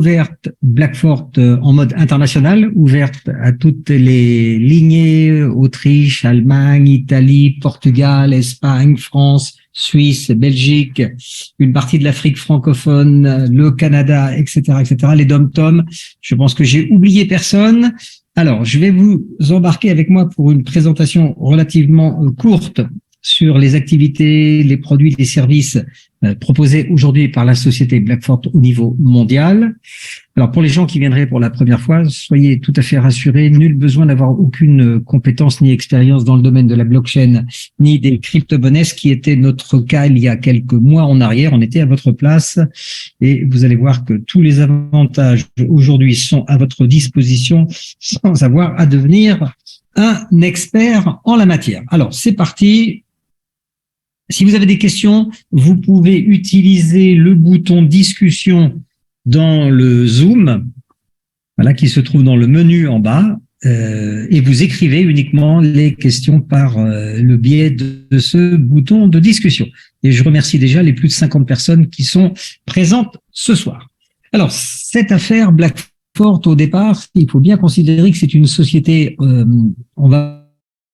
ouverte Blackfort en mode international, ouverte à toutes les lignées, Autriche, Allemagne, Italie, Portugal, Espagne, France, Suisse, Belgique, une partie de l'Afrique francophone, le Canada, etc., etc., les dom-toms. Je pense que j'ai oublié personne. Alors, je vais vous embarquer avec moi pour une présentation relativement courte sur les activités, les produits, les services proposés aujourd'hui par la société Blackfort au niveau mondial. Alors, pour les gens qui viendraient pour la première fois, soyez tout à fait rassurés, nul besoin d'avoir aucune compétence ni expérience dans le domaine de la blockchain ni des crypto-monnaies, ce qui était notre cas il y a quelques mois en arrière. On était à votre place et vous allez voir que tous les avantages aujourd'hui sont à votre disposition sans avoir à devenir un expert en la matière. Alors, c'est parti. Si vous avez des questions, vous pouvez utiliser le bouton discussion dans le Zoom, voilà, qui se trouve dans le menu en bas, et vous écrivez uniquement les questions par le biais de ce bouton de discussion. Et je remercie déjà les plus de 50 personnes qui sont présentes ce soir. Alors, cette affaire Blackfort, au départ, il faut bien considérer que c'est une société, on va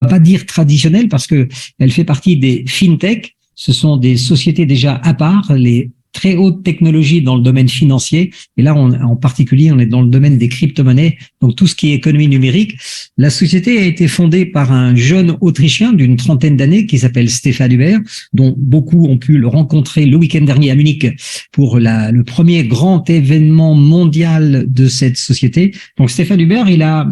pas dire traditionnelle parce que elle fait partie des fintech. Ce sont des sociétés déjà à part, les très hautes technologies dans le domaine financier. Et là, en particulier, on est dans le domaine des crypto-monnaies, donc tout ce qui est économie numérique. La société a été fondée par un jeune Autrichien d'une trentaine d'années qui s'appelle Stefan Huber, dont beaucoup ont pu le rencontrer le week-end dernier à Munich pour le premier grand événement mondial de cette société. Donc Stefan Huber, il a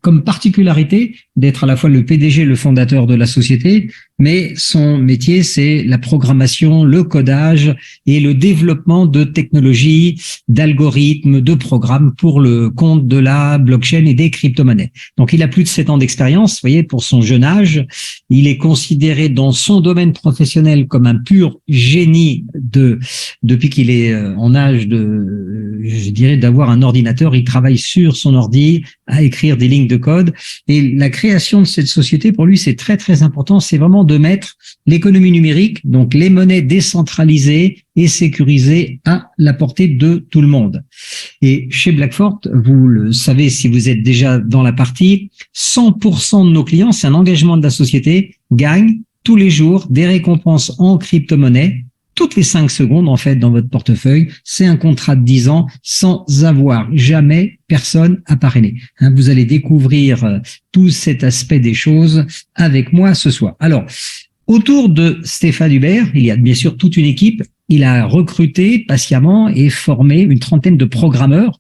comme particularité d'être à la fois le PDG, le fondateur de la société, mais son métier, c'est la programmation, le codage et le développement de technologies, d'algorithmes, de programmes pour le compte de la blockchain et des crypto-monnaies. Donc, il a plus de 7 ans d'expérience. Vous voyez, pour son jeune âge, il est considéré dans son domaine professionnel comme un pur génie depuis qu'il est en âge je dirais, d'avoir un ordinateur. Il travaille sur son ordi à écrire des lignes de code. Et la création de cette société, pour lui, c'est très, très important. C'est vraiment de mettre l'économie numérique, donc les monnaies décentralisées et sécurisées à la portée de tout le monde. Et chez Blackfort, vous le savez si vous êtes déjà dans la partie, 100% de nos clients, c'est un engagement de la société, gagnent tous les jours des récompenses en crypto-monnaie. Toutes les 5 secondes, en fait, dans votre portefeuille, c'est un contrat de 10 ans sans avoir jamais personne à parrainer. Vous allez découvrir tout cet aspect des choses avec moi ce soir. Alors, autour de Stefan Huber, il y a bien sûr toute une équipe. Il a recruté patiemment et formé une trentaine de programmeurs,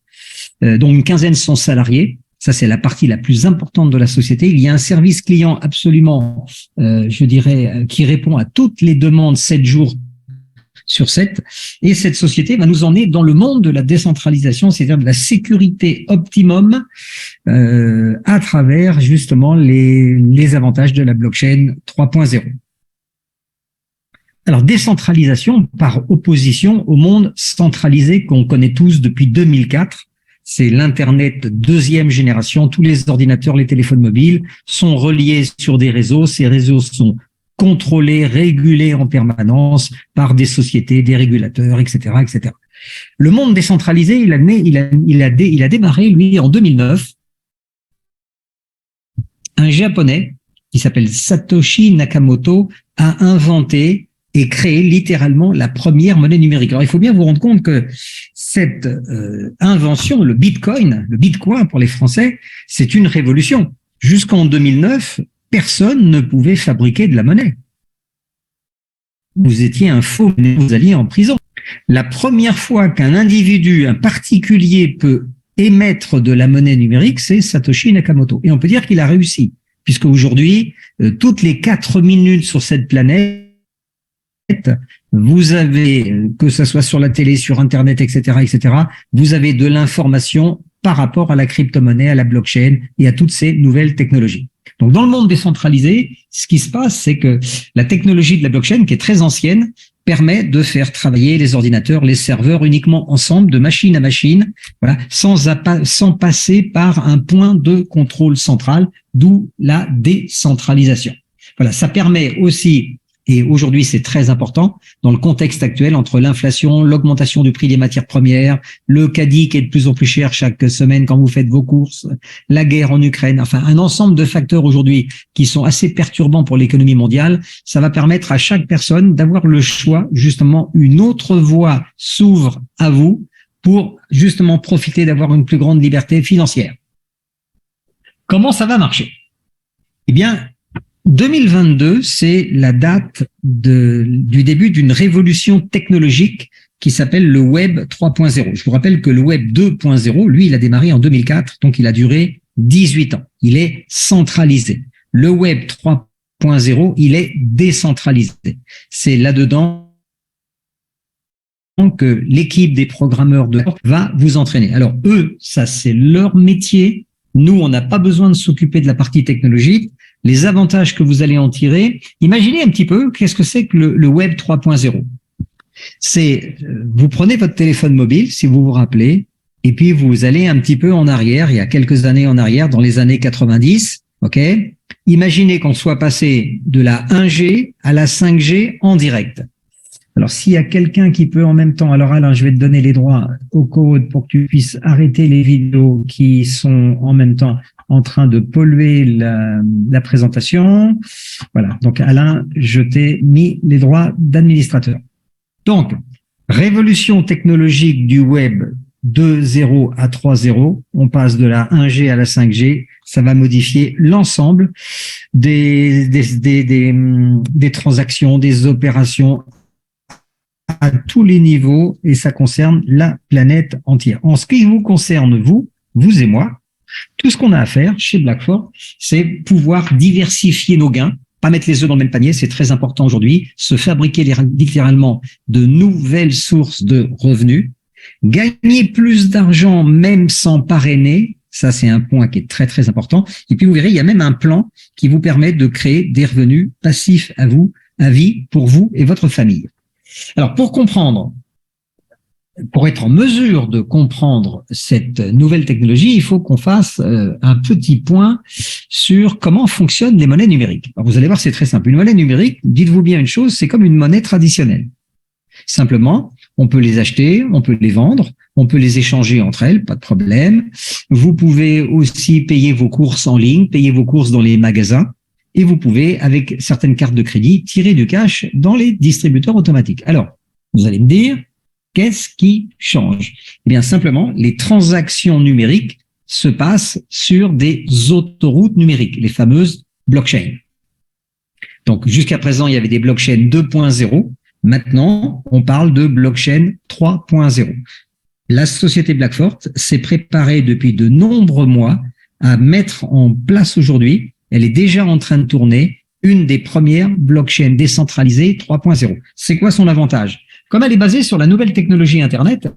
dont une quinzaine sont salariés. Ça, c'est la partie la plus importante de la société. Il y a un service client absolument, je dirais, qui répond à toutes les demandes 7 jours sur 7, et cette société va nous emmener dans le monde de la décentralisation, c'est-à-dire de la sécurité optimum à travers justement les avantages de la blockchain 3.0. Alors, décentralisation par opposition au monde centralisé qu'on connaît tous depuis 2004. C'est l'Internet deuxième génération. Tous les ordinateurs, les téléphones mobiles sont reliés sur des réseaux. Ces réseaux sont contrôlés, régulés en permanence par des sociétés, des régulateurs, etc., etc. Le monde décentralisé, il a démarré, lui, en 2009. Un Japonais qui s'appelle Satoshi Nakamoto a inventé et créé littéralement la première monnaie numérique. Alors, il faut bien vous rendre compte que cette invention, le Bitcoin pour les Français, c'est une révolution. Jusqu'en 2009, personne ne pouvait fabriquer de la monnaie. Vous étiez un faux, vous alliez en prison. La première fois qu'un individu, un particulier peut émettre de la monnaie numérique, c'est Satoshi Nakamoto. Et on peut dire qu'il a réussi, puisque aujourd'hui, toutes les 4 minutes sur cette planète, vous avez, que ce soit sur la télé, sur Internet, etc., etc., vous avez de l'information par rapport à la crypto-monnaie, à la blockchain et à toutes ces nouvelles technologies. Donc, dans le monde décentralisé, ce qui se passe, c'est que la technologie de la blockchain, qui est très ancienne, permet de faire travailler les ordinateurs, les serveurs uniquement ensemble, de machine à machine, voilà, sans passer par un point de contrôle central, d'où la décentralisation. Voilà, ça permet aussi et aujourd'hui c'est très important dans le contexte actuel entre l'inflation, l'augmentation du prix des matières premières, le caddie qui est de plus en plus cher chaque semaine quand vous faites vos courses, la guerre en Ukraine, enfin un ensemble de facteurs aujourd'hui qui sont assez perturbants pour l'économie mondiale. Ça va permettre à chaque personne d'avoir le choix, justement une autre voie s'ouvre à vous pour justement profiter d'avoir une plus grande liberté financière. Comment ça va marcher? Eh bien, 2022, c'est la date du début d'une révolution technologique qui s'appelle le Web 3.0. Je vous rappelle que le Web 2.0, lui, il a démarré en 2004, donc il a duré 18 ans. Il est centralisé. Le Web 3.0, il est décentralisé. C'est là-dedans que l'équipe des programmeurs va vous entraîner. Alors eux, ça c'est leur métier. Nous, on n'a pas besoin de s'occuper de la partie technologique. Les avantages que vous allez en tirer, imaginez un petit peu qu'est-ce que c'est que le Web 3.0. C'est, vous prenez votre téléphone mobile, si vous vous rappelez, et puis vous allez un petit peu en arrière, il y a quelques années en arrière, dans les années 90, ok? Imaginez qu'on soit passé de la 1G à la 5G en direct. Alors, s'il y a quelqu'un qui peut en même temps, alors Alain, je vais te donner les droits au code pour que tu puisses arrêter les vidéos qui sont en même temps en train de polluer la présentation. Voilà. Donc, Alain, je t'ai mis les droits d'administrateur. Donc, révolution technologique du web 2.0 à 3.0. On passe de la 1G à la 5G. Ça va modifier l'ensemble des transactions, des opérations à tous les niveaux et ça concerne la planète entière. En ce qui vous concerne, vous et moi, tout ce qu'on a à faire chez Blackfort, c'est pouvoir diversifier nos gains, pas mettre les œufs dans le même panier, c'est très important aujourd'hui, se fabriquer littéralement de nouvelles sources de revenus, gagner plus d'argent même sans parrainer, ça c'est un point qui est très très important, et puis vous verrez, il y a même un plan qui vous permet de créer des revenus passifs à vie pour vous et votre famille. Alors, pour être en mesure de comprendre cette nouvelle technologie, il faut qu'on fasse un petit point sur comment fonctionnent les monnaies numériques. Alors, vous allez voir, c'est très simple. Une monnaie numérique, dites-vous bien une chose, c'est comme une monnaie traditionnelle. Simplement, on peut les acheter, on peut les vendre, on peut les échanger entre elles, pas de problème. Vous pouvez aussi payer vos courses en ligne, payer vos courses dans les magasins. Et vous pouvez, avec certaines cartes de crédit, tirer du cash dans les distributeurs automatiques. Alors, vous allez me dire, qu'est-ce qui change? Eh bien, simplement, les transactions numériques se passent sur des autoroutes numériques, les fameuses blockchains. Donc, jusqu'à présent, il y avait des blockchains 2.0. Maintenant, on parle de blockchain 3.0. La société Blackfort s'est préparée depuis de nombreux mois à mettre en place aujourd'hui, elle est déjà en train de tourner, une des premières blockchains décentralisées 3.0. C'est quoi son avantage? Comme elle est basée sur la nouvelle technologie Internet,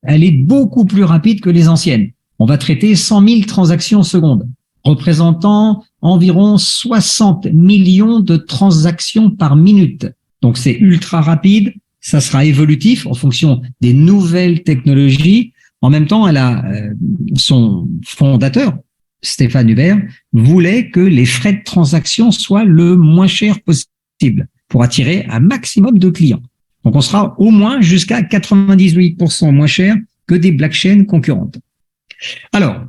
elle est beaucoup plus rapide que les anciennes. On va traiter 100 000 transactions secondes, représentant environ 60 millions de transactions par minute. Donc c'est ultra rapide, ça sera évolutif en fonction des nouvelles technologies. En même temps, elle a son fondateur, Stéphane Hubert, voulait que les frais de transaction soient le moins cher possible pour attirer un maximum de clients. Donc, on sera au moins jusqu'à 98% moins cher que des blockchains concurrentes. Alors,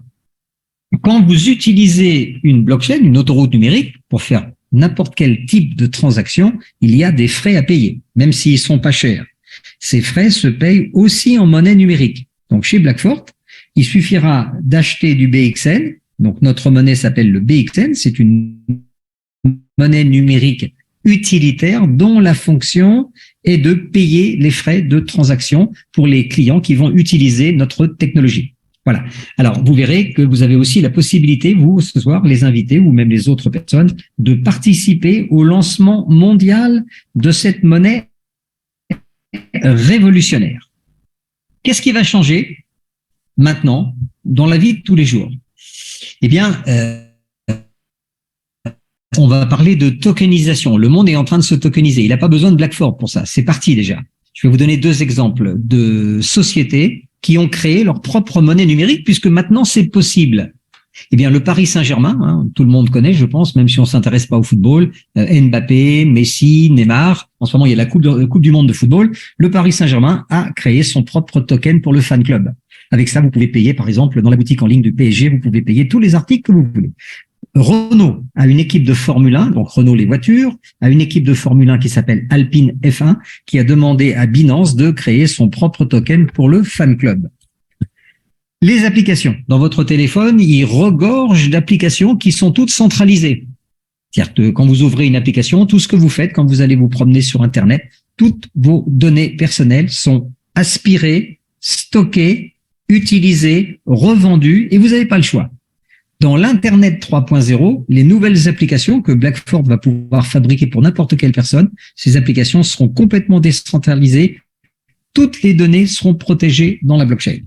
quand vous utilisez une blockchain, une autoroute numérique, pour faire n'importe quel type de transaction, il y a des frais à payer, même s'ils sont pas chers. Ces frais se payent aussi en monnaie numérique. Donc, chez Blackfort, il suffira d'acheter du BXN. Donc, notre monnaie s'appelle le BXN. C'est une monnaie numérique utilitaire dont la fonction est de payer les frais de transaction pour les clients qui vont utiliser notre technologie. Voilà. Alors, vous verrez que vous avez aussi la possibilité, vous, ce soir, les invités ou même les autres personnes, de participer au lancement mondial de cette monnaie révolutionnaire. Qu'est-ce qui va changer maintenant dans la vie de tous les jours? Eh bien, on va parler de tokenisation. Le monde est en train de se tokeniser. Il n'a pas besoin de Blackfort pour ça. C'est parti déjà. Je vais vous donner deux exemples de sociétés qui ont créé leur propre monnaie numérique puisque maintenant c'est possible. Eh bien, le Paris Saint-Germain, tout le monde connaît, je pense, même si on s'intéresse pas au football, Mbappé, Messi, Neymar. En ce moment, il y a la coupe du monde de football. Le Paris Saint-Germain a créé son propre token pour le fan club. Avec ça, vous pouvez payer, par exemple, dans la boutique en ligne du PSG, vous pouvez payer tous les articles que vous voulez. Renault a une équipe de Formule 1, donc Renault les voitures, a une équipe de Formule 1 qui s'appelle Alpine F1, qui a demandé à Binance de créer son propre token pour le fan club. Les applications. Dans votre téléphone, il regorge d'applications qui sont toutes centralisées. C'est-à-dire que quand vous ouvrez une application, tout ce que vous faites quand vous allez vous promener sur Internet, toutes vos données personnelles sont aspirées, stockées, utilisées, revendues, et vous n'avez pas le choix. Dans l'Internet 3.0, les nouvelles applications que Blackford va pouvoir fabriquer pour n'importe quelle personne, ces applications seront complètement décentralisées. Toutes les données seront protégées dans la blockchain.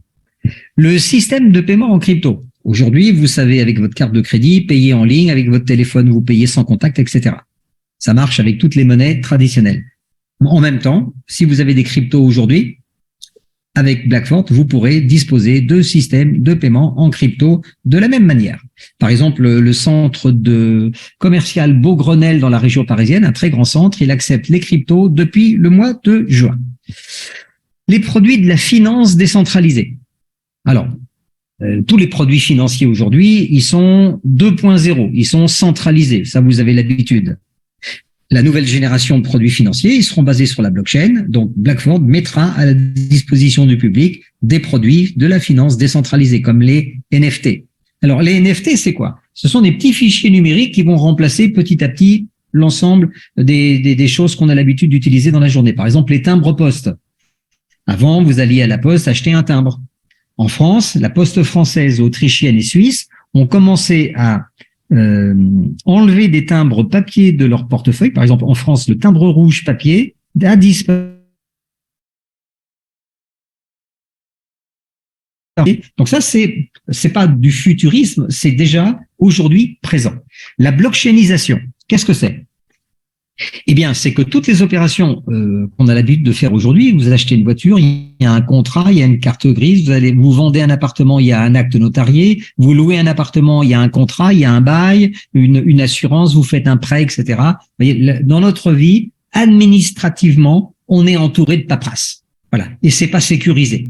Le système de paiement en crypto. Aujourd'hui, vous savez, avec votre carte de crédit, payer en ligne, avec votre téléphone, vous payez sans contact, etc. Ça marche avec toutes les monnaies traditionnelles. En même temps, si vous avez des cryptos aujourd'hui, avec Blackford, vous pourrez disposer de systèmes de paiement en crypto de la même manière. Par exemple, le centre de commercial Beaugrenelle dans la région parisienne, un très grand centre, il accepte les cryptos depuis le mois de juin. Les produits de la finance décentralisée. Alors, tous les produits financiers aujourd'hui, ils sont 2.0, ils sont centralisés, ça vous avez l'habitude. La nouvelle génération de produits financiers, ils seront basés sur la blockchain, donc Blackford mettra à la disposition du public des produits de la finance décentralisée, comme les NFT. Alors, les NFT, c'est quoi? Ce sont des petits fichiers numériques qui vont remplacer petit à petit l'ensemble des choses qu'on a l'habitude d'utiliser dans la journée. Par exemple, les timbres poste. Avant, vous alliez à la poste acheter un timbre. En France, la poste française, autrichienne et suisse ont commencé à enlever des timbres papier de leur portefeuille. Par exemple, en France, le timbre rouge papier a disparu. Donc ça, c'est pas du futurisme, c'est déjà aujourd'hui présent. La blockchainisation, qu'est-ce que c'est? Eh bien, c'est que toutes les opérations qu'on a l'habitude de faire aujourd'hui, vous achetez une voiture, il y a un contrat, il y a une carte grise, vous vendez un appartement, il y a un acte notarié, vous louez un appartement, il y a un contrat, il y a un bail, une assurance, vous faites un prêt, etc. Vous voyez, dans notre vie, administrativement, on est entouré de paperasse. Voilà. Et c'est pas sécurisé.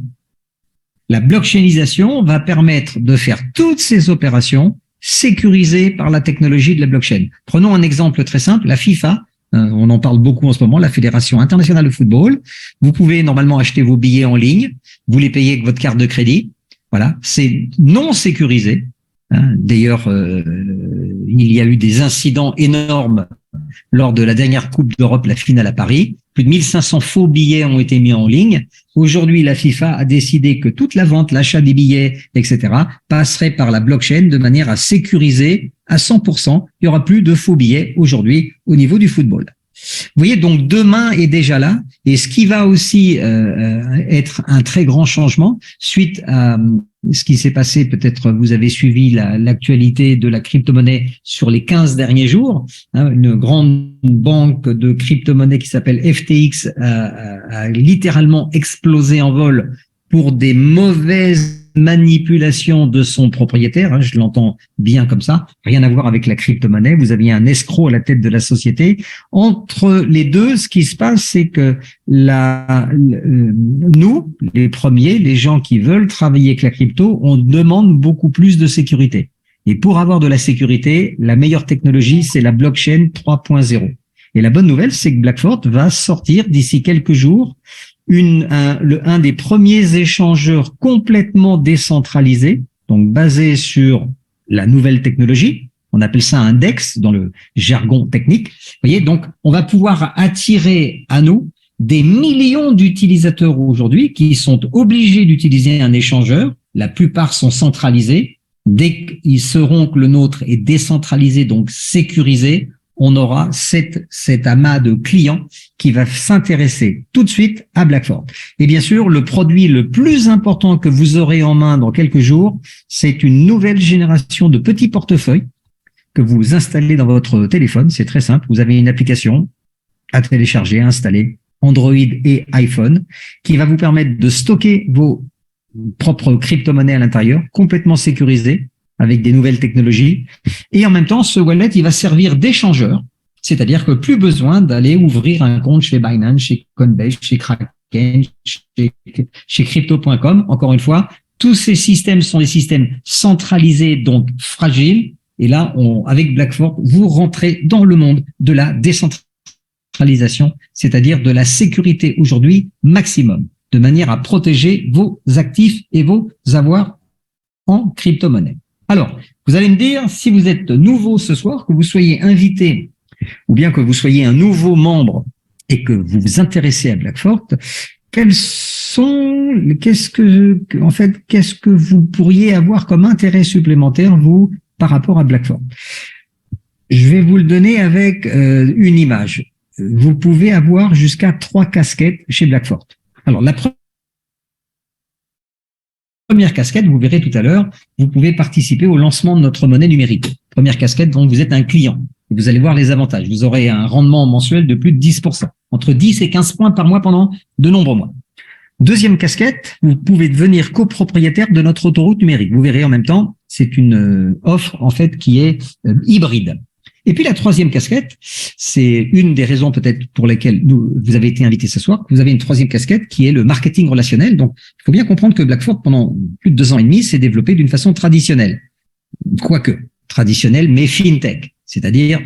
La blockchainisation va permettre de faire toutes ces opérations sécurisées par la technologie de la blockchain. Prenons un exemple très simple, la FIFA. On en parle beaucoup en ce moment, la Fédération internationale de football. Vous pouvez normalement acheter vos billets en ligne, vous les payez avec votre carte de crédit. Voilà, c'est non sécurisé. D'ailleurs, il y a eu des incidents énormes lors de la dernière Coupe d'Europe, la finale à Paris. Plus de 1500 faux billets ont été mis en ligne. Aujourd'hui, la FIFA a décidé que toute la vente, l'achat des billets, etc., passerait par la blockchain de manière à sécuriser à 100%. Il n'y aura plus de faux billets aujourd'hui au niveau du football. Vous voyez, donc demain est déjà là. Et ce qui va aussi être un très grand changement suite à ce qui s'est passé, peut-être vous avez suivi l'actualité de la crypto-monnaie sur les 15 derniers jours. Une grande banque de crypto-monnaie qui s'appelle FTX a littéralement explosé en vol pour des mauvaises manipulations de son propriétaire. Je l'entends bien comme ça. Rien à voir avec la crypto-monnaie. Vous aviez un escroc à la tête de la société. Entre les deux, ce qui se passe, c'est que nous, les premiers, les gens qui veulent travailler avec la crypto, on demande beaucoup plus de sécurité. Et pour avoir de la sécurité, la meilleure technologie, c'est la blockchain 3.0. Et la bonne nouvelle, c'est que Blackford va sortir d'ici quelques jours un des premiers échangeurs complètement décentralisés, donc basé sur la nouvelle technologie. On appelle ça un DEX dans le jargon technique. Vous voyez, donc on va pouvoir attirer à nous des millions d'utilisateurs aujourd'hui qui sont obligés d'utiliser un échangeur. La plupart sont centralisés. Dès qu'ils sauront que le nôtre est décentralisé, donc sécurisé, on aura cet amas de clients qui va s'intéresser tout de suite à Blackford. Et bien sûr, le produit le plus important que vous aurez en main dans quelques jours, c'est une nouvelle génération de petits portefeuilles que vous installez dans votre téléphone. C'est très simple. Vous avez une application à télécharger, à installer, Android et iPhone, qui va vous permettre de stocker vos propres crypto-monnaies à l'intérieur, complètement sécurisées, avec des nouvelles technologies. Et en même temps, ce wallet, il va servir d'échangeur, c'est-à-dire que plus besoin d'aller ouvrir un compte chez Binance, chez Coinbase, chez Kraken, chez Crypto.com. Encore une fois, tous ces systèmes sont des systèmes centralisés, donc fragiles. Et là, avec Blackfort, vous rentrez dans le monde de la décentralisation, c'est-à-dire de la sécurité aujourd'hui maximum, de manière à protéger vos actifs et vos avoirs en crypto-monnaie. Alors, vous allez me dire, si vous êtes nouveau ce soir, que vous soyez invité ou bien que vous soyez un nouveau membre et que vous vous intéressez à Blackfort, qu'est-ce que vous pourriez avoir comme intérêt supplémentaire, vous, par rapport à Blackfort? Je vais vous le donner avec une image. Vous pouvez avoir jusqu'à 3 casquettes chez Blackfort. Alors, la première casquette, vous verrez tout à l'heure, vous pouvez participer au lancement de notre monnaie numérique. Première casquette, donc vous êtes un client. Vous allez voir les avantages. Vous aurez un rendement mensuel de plus de 10%, entre 10 et 15 points par mois pendant de nombreux mois. Deuxième casquette, vous pouvez devenir copropriétaire de notre autoroute numérique. Vous verrez en même temps, c'est une offre en fait qui est hybride. Et puis la troisième casquette, c'est une des raisons peut-être pour lesquelles vous avez été invité ce soir. Vous avez une troisième casquette qui est le marketing relationnel. Donc, il faut bien comprendre que Blackfort, pendant plus de 2 ans et demi, s'est développé d'une façon traditionnelle. Quoique, traditionnelle, mais fintech. C'est-à-dire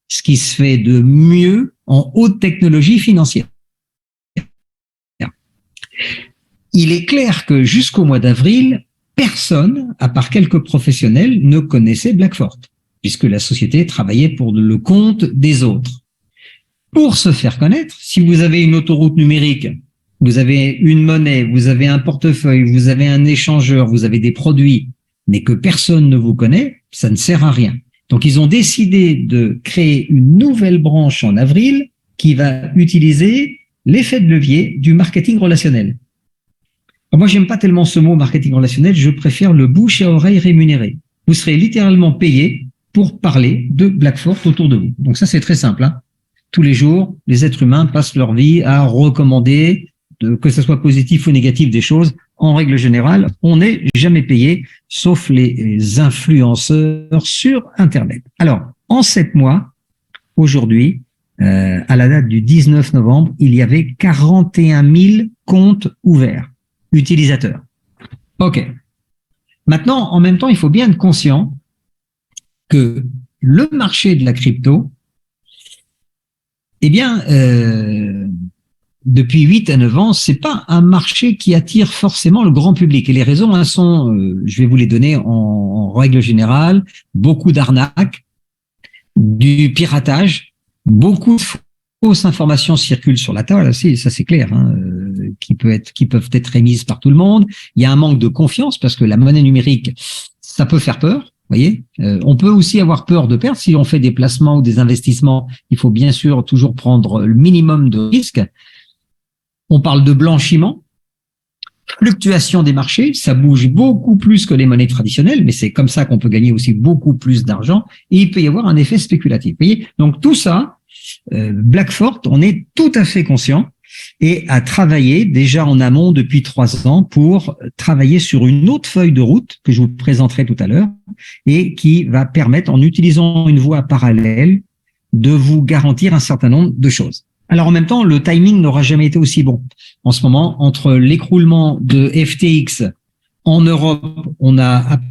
ce qui se fait de mieux en haute technologie financière. Il est clair que jusqu'au mois d'avril, personne, à part quelques professionnels, ne connaissait Blackfort, puisque la société travaillait pour le compte des autres. Pour se faire connaître, si vous avez une autoroute numérique, vous avez une monnaie, vous avez un portefeuille, vous avez un échangeur, vous avez des produits, mais que personne ne vous connaît, ça ne sert à rien. Donc, ils ont décidé de créer une nouvelle branche en avril qui va utiliser l'effet de levier du marketing relationnel. Alors moi, j'aime pas tellement ce mot marketing relationnel, je préfère le bouche à oreille rémunéré. Vous serez littéralement payé pour parler de Blackfort autour de vous. Donc ça, c'est très simple, hein. Tous les jours, les êtres humains passent leur vie à recommander, que ce soit positif ou négatif, des choses. En règle générale, on n'est jamais payé, sauf les influenceurs sur Internet. Alors, en 7 mois, aujourd'hui, à la date du 19 novembre, il y avait 41 000 comptes ouverts, utilisateurs. OK. Maintenant, en même temps, il faut bien être conscient que le marché de la crypto, eh bien, depuis 8 à 9 ans, c'est pas un marché qui attire forcément le grand public. Et les raisons elles sont, je vais vous les donner en règle générale, beaucoup d'arnaques, du piratage, beaucoup de fausses informations circulent sur la toile, ça c'est clair, hein, qui peuvent être émises par tout le monde. Il y a un manque de confiance parce que la monnaie numérique, ça peut faire peur. Voyez, on peut aussi avoir peur de perdre si on fait des placements ou des investissements. Il faut bien sûr toujours prendre le minimum de risques. On parle de blanchiment, fluctuation des marchés, ça bouge beaucoup plus que les monnaies traditionnelles, mais c'est comme ça qu'on peut gagner aussi beaucoup plus d'argent et il peut y avoir un effet spéculatif. Vous voyez, donc tout ça, Blackfort, on est tout à fait conscient et a travaillé déjà en amont depuis 3 ans pour travailler sur une autre feuille de route que je vous présenterai tout à l'heure et qui va permettre, en utilisant une voie parallèle, de vous garantir un certain nombre de choses. Alors en même temps, le timing n'aura jamais été aussi bon. En ce moment, entre l'écroulement de FTX en Europe, on a à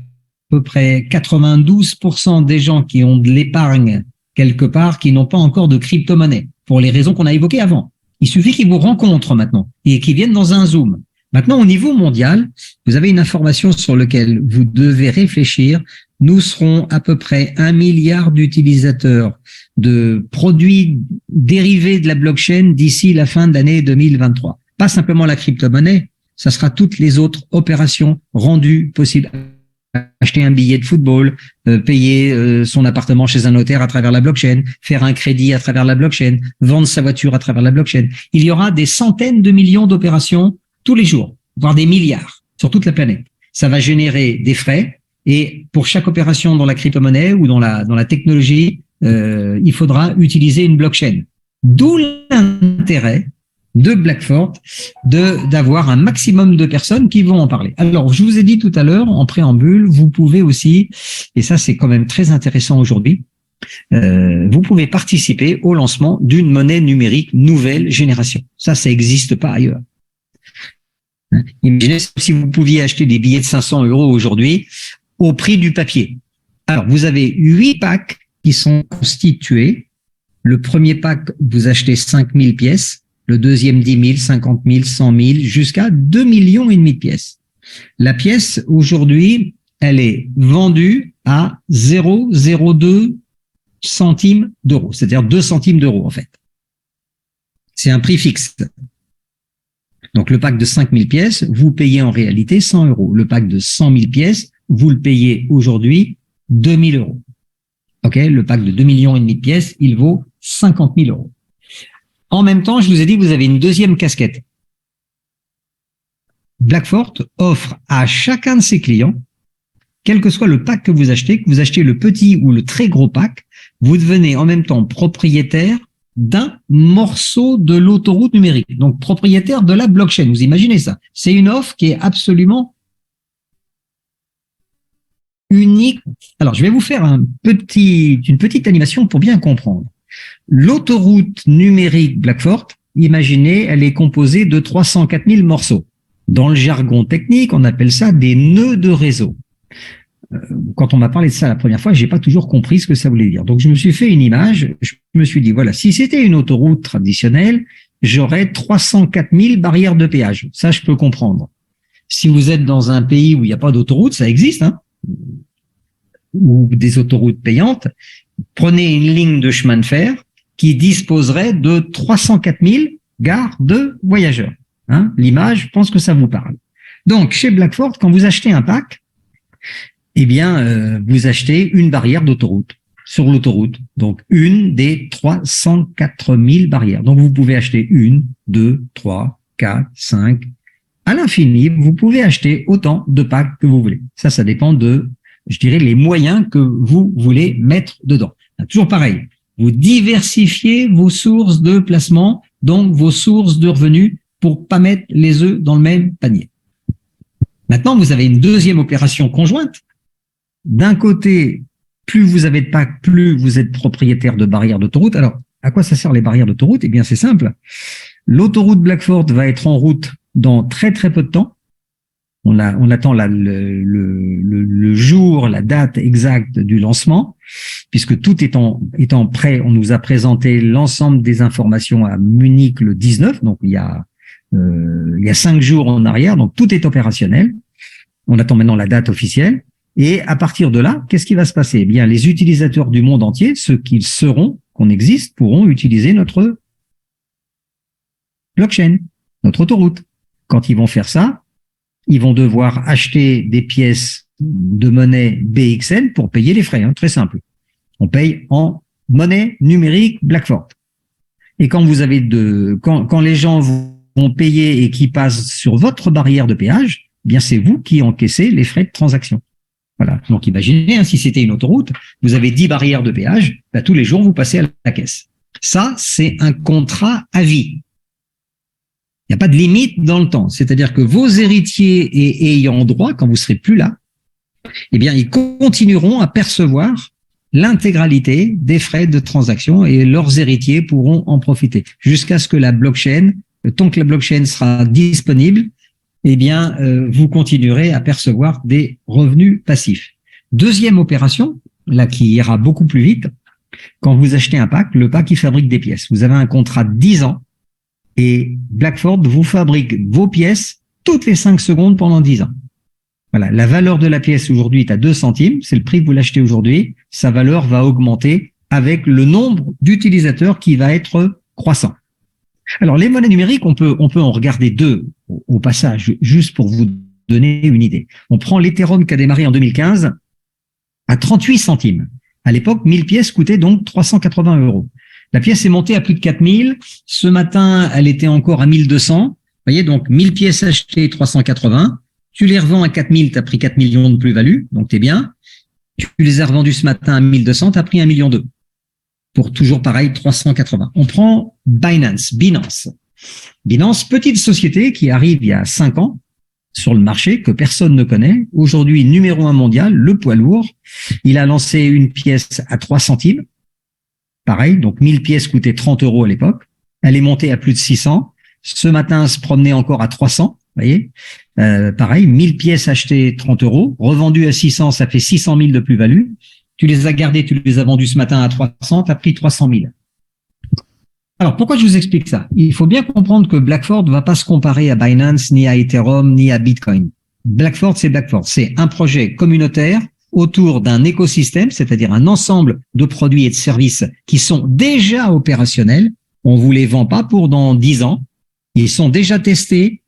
peu près 92% des gens qui ont de l'épargne quelque part qui n'ont pas encore de crypto-monnaie, pour les raisons qu'on a évoquées avant. Il suffit qu'ils vous rencontrent maintenant et qu'ils viennent dans un Zoom. Maintenant, au niveau mondial, vous avez une information sur laquelle vous devez réfléchir. Nous serons à peu près 1 milliard d'utilisateurs de produits dérivés de la blockchain d'ici la fin de l'année 2023. Pas simplement la crypto-monnaie, ça sera toutes les autres opérations rendues possibles. Acheter un billet de football, payer son appartement chez un notaire à travers la blockchain, faire un crédit à travers la blockchain, vendre sa voiture à travers la blockchain. Il y aura des centaines de millions d'opérations tous les jours, voire des milliards sur toute la planète. Ça va générer des frais et pour chaque opération dans la crypto-monnaie ou dans la technologie, il faudra utiliser une blockchain. D'où l'intérêt de Blackford d'avoir un maximum de personnes qui vont en parler. Alors, je vous ai dit tout à l'heure, en préambule, vous pouvez aussi, et ça c'est quand même très intéressant aujourd'hui, vous pouvez participer au lancement d'une monnaie numérique nouvelle génération. Ça n'existe pas ailleurs. Imaginez si vous pouviez acheter des billets de 500 € aujourd'hui au prix du papier. Alors, vous avez 8 packs qui sont constitués. Le premier pack, vous achetez 5000 pièces. Le deuxième, 10 000, 50 000, 100 000, jusqu'à 2,5 millions de pièces. La pièce, aujourd'hui, elle est vendue à 0,02 centimes d'euros, c'est-à-dire 2 centimes d'euros, en fait. C'est un prix fixe. Donc, le pack de 5000 pièces, vous payez en réalité 100 €. Le pack de 100 000 pièces, vous le payez aujourd'hui 2 000 €. OK? Le pack de 2,5 millions de pièces, il vaut 50 000 €. En même temps, je vous ai dit que vous avez une deuxième casquette. Blackford offre à chacun de ses clients, quel que soit le pack que vous achetez le petit ou le très gros pack, vous devenez en même temps propriétaire d'un morceau de l'autoroute numérique. Donc, propriétaire de la blockchain. Vous imaginez ça? C'est une offre qui est absolument unique. Alors, je vais vous faire une petite animation pour bien comprendre. L'autoroute numérique Blackford, imaginez, elle est composée de 304 000 morceaux. Dans le jargon technique, on appelle ça des nœuds de réseau. Quand on m'a parlé de ça la première fois, j'ai pas toujours compris ce que ça voulait dire. Donc, je me suis fait une image. Je me suis dit, voilà, si c'était une autoroute traditionnelle, j'aurais 304 000 barrières de péage. Ça, je peux comprendre. Si vous êtes dans un pays où il n'y a pas d'autoroute, ça existe, hein, ou des autoroutes payantes, prenez une ligne de chemin de fer qui disposerait de 304 000 gares de voyageurs. Hein, l'image, je pense que ça vous parle. Donc, chez Blackford, quand vous achetez un pack, eh bien, vous achetez une barrière d'autoroute sur l'autoroute. Donc, une des 304 000 barrières. Donc, vous pouvez acheter 1, 2, 3, 4, 5. À l'infini, vous pouvez acheter autant de packs que vous voulez. Ça dépend de, je dirais, les moyens que vous voulez mettre dedans. Toujours pareil. Vous diversifiez vos sources de placement, donc vos sources de revenus, pour pas mettre les œufs dans le même panier. Maintenant, vous avez une deuxième opération conjointe. D'un côté, plus vous avez de packs, plus vous êtes propriétaire de barrières d'autoroute. Alors, à quoi ça sert les barrières d'autoroute? Eh bien, c'est simple. L'autoroute Blackford va être en route dans très très peu de temps. On attend le jour, la date exacte du lancement, puisque tout étant prêt, on nous a présenté l'ensemble des informations à Munich le 19, donc il y a 5 jours en arrière, donc tout est opérationnel. On attend maintenant la date officielle. Et à partir de là, qu'est-ce qui va se passer? Eh bien, les utilisateurs du monde entier, ceux qui seront, qu'on existe, pourront utiliser notre blockchain, notre autoroute. Quand ils vont faire ça, ils vont devoir acheter des pièces de monnaie BXN pour payer les frais, hein, très simple. On paye en monnaie numérique Blackford. Et quand vous avez quand les gens vont payer et qui passent sur votre barrière de péage, eh bien c'est vous qui encaissez les frais de transaction. Voilà. Donc imaginez, hein, si c'était une autoroute, vous avez 10 barrières de péage, bah, tous les jours vous passez à la caisse. Ça, c'est un contrat à vie. Il n'y a pas de limite dans le temps. C'est-à-dire que vos héritiers et ayants droit, quand vous serez plus là, eh bien, ils continueront à percevoir l'intégralité des frais de transaction et leurs héritiers pourront en profiter jusqu'à ce que la blockchain, tant que la blockchain sera disponible, eh bien, vous continuerez à percevoir des revenus passifs. Deuxième opération, là, qui ira beaucoup plus vite, quand vous achetez un pack, le pack, il fabrique des pièces. Vous avez un contrat de 10 ans et Blackford vous fabrique vos pièces toutes les 5 secondes pendant 10 ans. Voilà. La valeur de la pièce aujourd'hui est à 2 centimes. C'est le prix que vous l'achetez aujourd'hui. Sa valeur va augmenter avec le nombre d'utilisateurs qui va être croissant. Alors, les monnaies numériques, on peut en regarder deux au passage, juste pour vous donner une idée. On prend l'Ethereum qui a démarré en 2015 à 38 centimes. À l'époque, 1000 pièces coûtaient donc 380 €. La pièce est montée à plus de 4000. Ce matin, elle était encore à 1200. Vous voyez, donc 1000 pièces achetées, 380. Tu les revends à 4000, tu as pris 4 millions de plus-value, donc t'es bien. Tu les as revendus ce matin à 1200, tu as pris 1,2 million. Pour toujours pareil, 380. On prend Binance. Binance, petite société qui arrive il y a 5 ans sur le marché, que personne ne connaît. Aujourd'hui, numéro 1 mondial, le poids lourd. Il a lancé une pièce à 3 centimes. Pareil, donc 1000 pièces coûtaient 30 € à l'époque. Elle est montée à plus de 600. Ce matin, se promenait encore à 300. Vous voyez, pareil, 1000 pièces achetées 30 €, revendues à 600, ça fait 600 000 de plus-value. Tu les as gardées, tu les as vendues ce matin à 300, tu as pris 300 000. Alors, pourquoi je vous explique ça? Il faut bien comprendre que Blackford ne va pas se comparer à Binance, ni à Ethereum, ni à Bitcoin. Blackford, c'est Blackford. C'est un projet communautaire autour d'un écosystème, c'est-à-dire un ensemble de produits et de services qui sont déjà opérationnels. On vous les vend pas pour dans 10 ans. Ils sont déjà testés,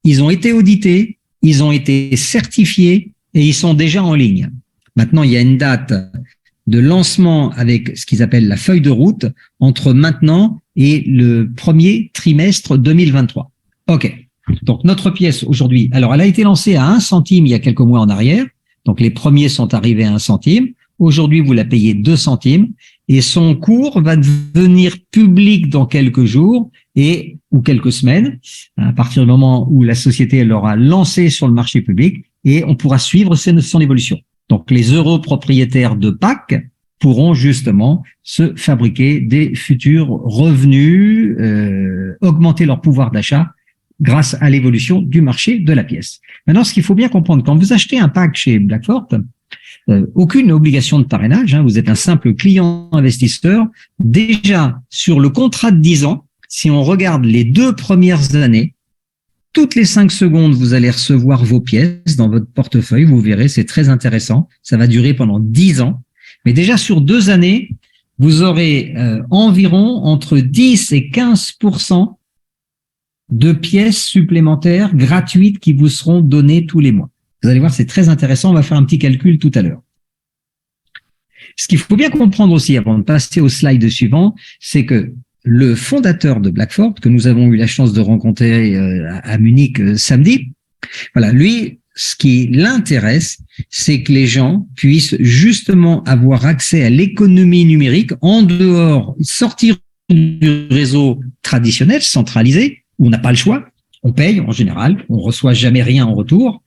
ils ont été audités, ils ont été certifiés et ils sont déjà en ligne. Maintenant, il y a une date de lancement avec ce qu'ils appellent la feuille de route entre maintenant et le premier trimestre 2023. OK. Donc, notre pièce aujourd'hui, alors elle a été lancée à 1 centime il y a quelques mois en arrière. Donc, les premiers sont arrivés à 1 centime. Aujourd'hui, vous la payez 2 centimes et son cours va devenir public dans quelques jours ou quelques semaines, à partir du moment où la société l'aura lancé sur le marché public, et on pourra suivre son évolution. Donc, les heureux propriétaires de PAC pourront justement se fabriquer des futurs revenus, augmenter leur pouvoir d'achat grâce à l'évolution du marché de la pièce. Maintenant, ce qu'il faut bien comprendre, quand vous achetez un PAC chez Blackford, aucune obligation de parrainage, vous êtes un simple client investisseur. Déjà, sur le contrat de 10 ans, si on regarde les 2 premières années, toutes les 5 secondes, vous allez recevoir vos pièces dans votre portefeuille. Vous verrez, c'est très intéressant. Ça va durer pendant 10 ans. Mais déjà, sur 2 années, vous aurez environ entre 10 et 15% de pièces supplémentaires gratuites qui vous seront données tous les mois. Vous allez voir, c'est très intéressant. On va faire un petit calcul tout à l'heure. Ce qu'il faut bien comprendre aussi, avant de passer au slide suivant, c'est que le fondateur de Blackford, que nous avons eu la chance de rencontrer à Munich samedi, voilà, lui, ce qui l'intéresse, c'est que les gens puissent justement avoir accès à l'économie numérique en dehors, sortir du réseau traditionnel, centralisé, où on n'a pas le choix. On paye en général, on reçoit jamais rien en retour.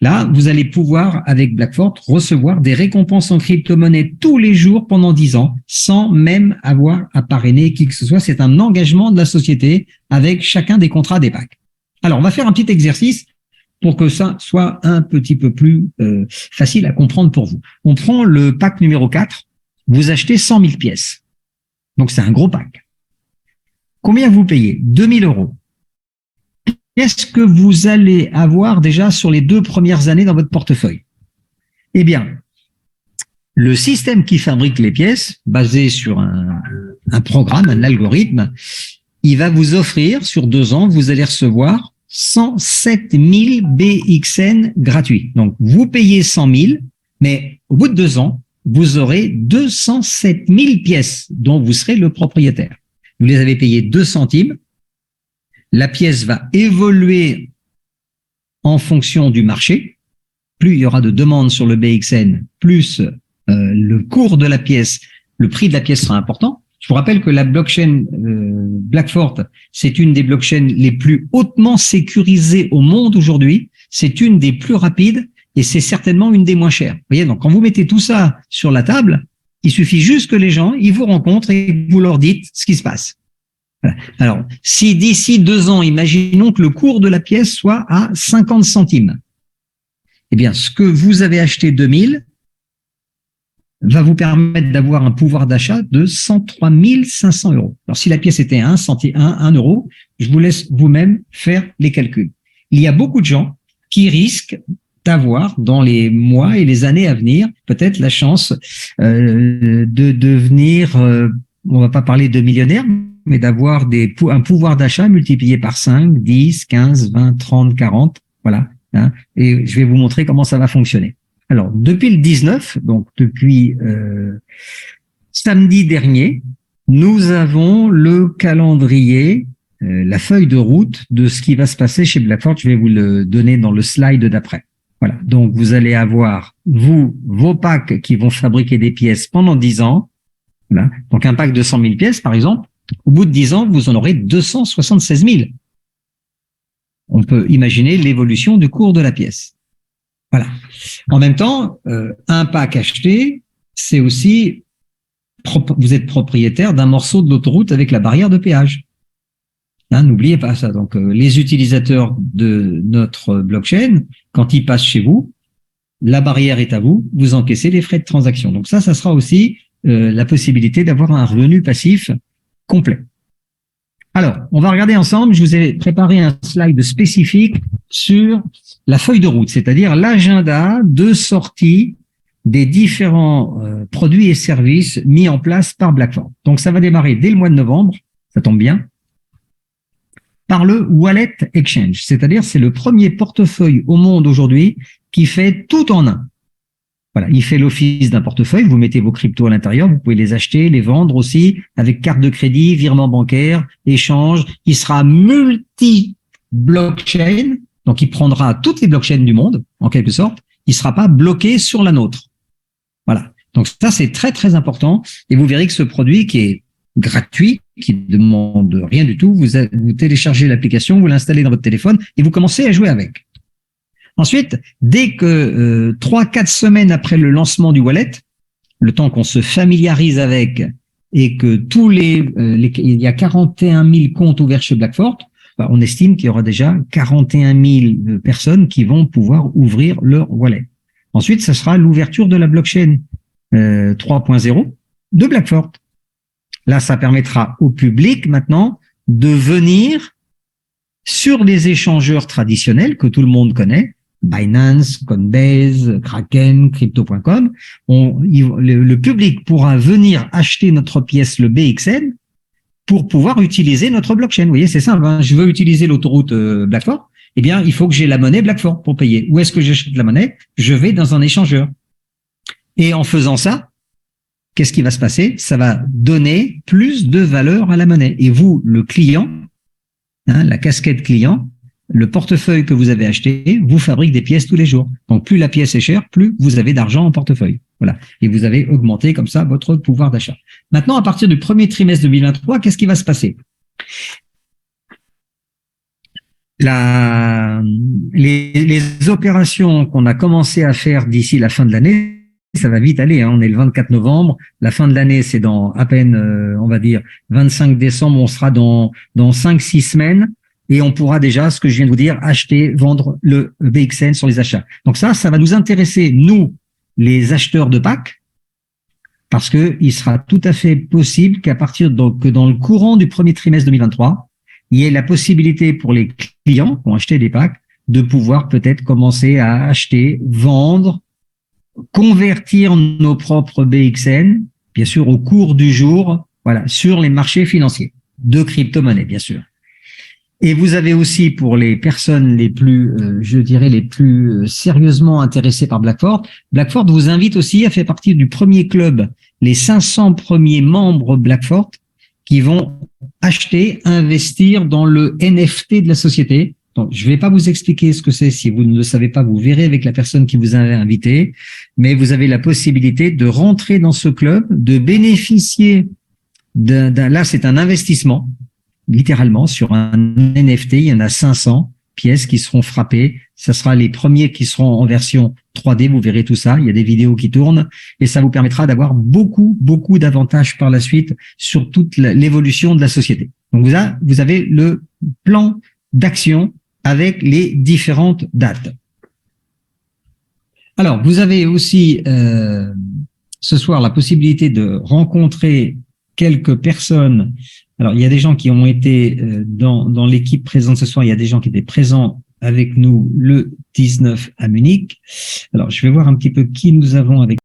Là, vous allez pouvoir, avec Blackford, recevoir des récompenses en crypto-monnaie tous les jours pendant 10 ans, sans même avoir à parrainer qui que ce soit. C'est un engagement de la société avec chacun des contrats des PAC. Alors, on va faire un petit exercice pour que ça soit un petit peu plus facile à comprendre pour vous. On prend le PAC numéro 4, vous achetez 100 000 pièces. Donc, c'est un gros PAC. Combien vous payez? 2 000 €. Qu'est-ce que vous allez avoir déjà sur les 2 premières années dans votre portefeuille? Eh bien, le système qui fabrique les pièces, basé sur un programme, un algorithme, il va vous offrir, sur 2 ans, vous allez recevoir 107 000 BXN gratuits. Donc, vous payez 100 000, mais au bout de 2 ans, vous aurez 207 000 pièces dont vous serez le propriétaire. Vous les avez payées 2 centimes. La pièce va évoluer en fonction du marché. Plus il y aura de demandes sur le BXN, plus le cours de la pièce, le prix de la pièce sera important. Je vous rappelle que la blockchain Blackford, c'est une des blockchains les plus hautement sécurisées au monde aujourd'hui. C'est une des plus rapides et c'est certainement une des moins chères. Vous voyez, donc quand vous mettez tout ça sur la table, il suffit juste que les gens, ils vous rencontrent et vous leur dites ce qui se passe. Alors, si d'ici 2 ans, imaginons que le cours de la pièce soit à 50 centimes, eh bien, ce que vous avez acheté 2000 va vous permettre d'avoir un pouvoir d'achat de 103 500 €. Alors, si la pièce était à 1 €, je vous laisse vous-même faire les calculs. Il y a beaucoup de gens qui risquent d'avoir, dans les mois et les années à venir, peut-être la chance de devenir, on va pas parler de millionnaire, mais d'avoir un pouvoir d'achat multiplié par 5, 10, 15, 20, 30, 40, voilà. Et je vais vous montrer comment ça va fonctionner. Alors, depuis le 19, donc depuis samedi dernier, nous avons le calendrier, la feuille de route de ce qui va se passer chez Blackford. Je vais vous le donner dans le slide d'après. Voilà. Donc, vous allez avoir, vos packs qui vont fabriquer des pièces pendant 10 ans. Voilà. Donc, un pack de 100 000 pièces, par exemple. Au bout de 10 ans, vous en aurez 276 000. On peut imaginer l'évolution du cours de la pièce. Voilà. En même temps, un pack acheté, c'est aussi, vous êtes propriétaire d'un morceau de l'autoroute avec la barrière de péage. Hein, n'oubliez pas ça. Donc, les utilisateurs de notre blockchain, quand ils passent chez vous, la barrière est à vous, vous encaissez les frais de transaction. Donc ça sera aussi la possibilité d'avoir un revenu passif complet. Alors, on va regarder ensemble, je vous ai préparé un slide spécifique sur la feuille de route, c'est-à-dire l'agenda de sortie des différents produits et services mis en place par Blackford. Donc, ça va démarrer dès le mois de novembre, ça tombe bien, par le Wallet Exchange, c'est-à-dire c'est le premier portefeuille au monde aujourd'hui qui fait tout en un. Voilà, il fait l'office d'un portefeuille, vous mettez vos cryptos à l'intérieur, vous pouvez les acheter, les vendre aussi, avec carte de crédit, virement bancaire, échange. Il sera multi-blockchain, donc il prendra toutes les blockchains du monde, en quelque sorte. Il ne sera pas bloqué sur la nôtre. Voilà, donc ça c'est très très important, et vous verrez que ce produit qui est gratuit, qui ne demande rien du tout, vous téléchargez l'application, vous l'installez dans votre téléphone, et vous commencez à jouer avec. Ensuite, dès que 3-4 semaines après le lancement du wallet, le temps qu'on se familiarise avec et que il y a 41 000 comptes ouverts chez Blackford, on estime qu'il y aura déjà 41 000 personnes qui vont pouvoir ouvrir leur wallet. Ensuite, ce sera l'ouverture de la blockchain 3.0 de Blackford. Là, ça permettra au public maintenant de venir sur les échangeurs traditionnels que tout le monde connaît, Binance, Coinbase, Kraken, Crypto.com. Le public pourra venir acheter notre pièce, le BXN, pour pouvoir utiliser notre blockchain. Vous voyez, c'est simple. Hein. Je veux utiliser l'autoroute Blackford. Eh bien, il faut que j'ai la monnaie Blackford pour payer. Où est-ce que j'achète la monnaie? Je vais dans un échangeur. Et en faisant ça, qu'est-ce qui va se passer? Ça va donner plus de valeur à la monnaie. Et vous, le client, hein, la casquette client, le portefeuille que vous avez acheté vous fabrique des pièces tous les jours. Donc, plus la pièce est chère, plus vous avez d'argent en portefeuille. Voilà. Et vous avez augmenté comme ça votre pouvoir d'achat. Maintenant, à partir du premier trimestre 2023, qu'est-ce qui va se passer? Les opérations qu'on a commencé à faire d'ici la fin de l'année, ça va vite aller, hein. On est le 24 novembre. La fin de l'année, c'est dans à peine, on va dire, 25 décembre. On sera dans 5-6 semaines. Et on pourra déjà, ce que je viens de vous dire, acheter, vendre le BXN sur les achats. Donc ça va nous intéresser, nous, les acheteurs de packs, parce que il sera tout à fait possible qu'à partir que dans le courant du premier trimestre 2023, il y ait la possibilité pour les clients qui ont acheté des packs de pouvoir peut-être commencer à acheter, vendre, convertir nos propres BXN, bien sûr au cours du jour, voilà, sur les marchés financiers de crypto-monnaies, bien sûr. Et vous avez aussi pour les personnes les plus, je dirais, les plus sérieusement intéressées par Blackford, Blackford vous invite aussi à faire partie du premier club, les 500 premiers membres Blackford qui vont acheter, investir dans le NFT de la société. Donc, je ne vais pas vous expliquer ce que c'est. Si vous ne le savez pas, vous verrez avec la personne qui vous a invité. Mais vous avez la possibilité de rentrer dans ce club, de bénéficier là, c'est un investissement. Littéralement, sur un NFT, il y en a 500 pièces qui seront frappées. Ça sera les premiers qui seront en version 3D. Vous verrez tout ça. Il y a des vidéos qui tournent et ça vous permettra d'avoir beaucoup d'avantages par la suite sur toute l'évolution de la société. Donc, vous avez le plan d'action avec les différentes dates. Alors, vous avez aussi ce soir la possibilité de rencontrer quelques personnes. Alors, il y a des gens qui ont été dans l'équipe présente ce soir. Il y a des gens qui étaient présents avec nous le 19 à Munich. Alors, je vais voir un petit peu qui nous avons avec